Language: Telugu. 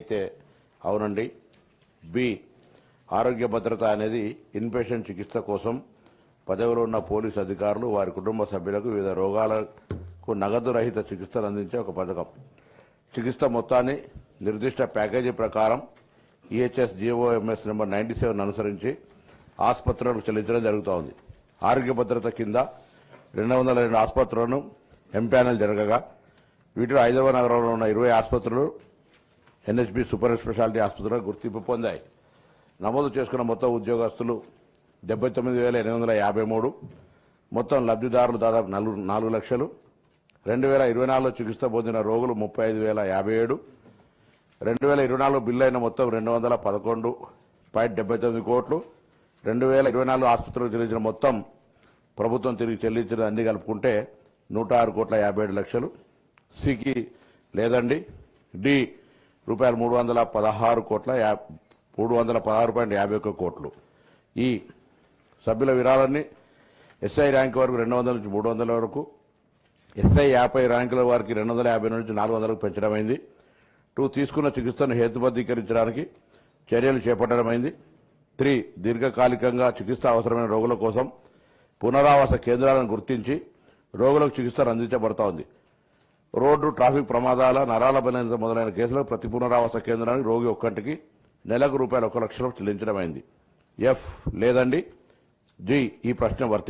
అయితే అవునండి. బి ఆరోగ్య భద్రత అనేది ఇన్పేషెంట్ చికిత్స కోసం పదవిలో ఉన్న పోలీసు అధికారులు వారి కుటుంబ సభ్యులకు వివిధ రోగాలకు నగదు రహిత చికిత్సలు అందించే ఒక పథకం. చికిత్స మొత్తాన్ని నిర్దిష్ట ప్యాకేజీ ప్రకారం ఈహెచ్ఎస్ జీఓఎంఎస్ నెంబర్ 97 అనుసరించి ఆసుపత్రులకు చెల్లించడం జరుగుతోంది. ఆరోగ్య భద్రత కింద 202 ఆసుపత్రులను ఎంపానల్ జరగగా వీటిలో హైదరాబాద్ నగరంలో ఉన్న 20 ఆసుపత్రులు ఎన్హెచ్బి సూపర్ స్పెషాలిటీ ఆసుపత్రులకు గుర్తింపు పొందాయి. నమోదు చేసుకున్న మొత్తం ఉద్యోగస్తులు 79,853. మొత్తం లబ్ధిదారులు దాదాపు 4 లక్షలు. 2024లో చికిత్స పొందిన రోగులు 35,057. 2024 బిల్లు అయిన మొత్తం 211.79 కోట్లు. 2024 ఆసుపత్రులకు చెల్లించిన మొత్తం ప్రభుత్వం తిరిగి చెల్లించిన అన్ని కలుపుకుంటే 106,57,00,000. సికి లేదండి. డి రూపాయలు 316.51 కోట్లు. ఈ సభ్యుల విరాళాన్ని ఎస్ఐ ర్యాంక్ వరకు 200 నుంచి 300 వరకు, ఎస్ఐ 50 ర్యాంకుల వారికి 250 నుంచి 400కు పెంచడమైంది. 2 తీసుకున్న చికిత్సను హేతుబద్ధీకరించడానికి చర్యలు చేపట్టడమైంది. 3 దీర్ఘకాలికంగా చికిత్స అవసరమైన రోగుల కోసం పునరావాస కేంద్రాలను గుర్తించి రోగులకు చికిత్సను అందించబడుతోంది. రోడ్డు ట్రాఫిక్ ప్రమాదాల, నరాల బలహీనత మొదలైన కేసులకు ప్రతి పునరావాస కేంద్రానికి రోగి ఒక్కటికి నెలకు రూపాయలు 1 లక్షలు చెల్లించడమైంది. ఎఫ్ లేదండి. జి ఈ ప్రశ్న వర్తించింది.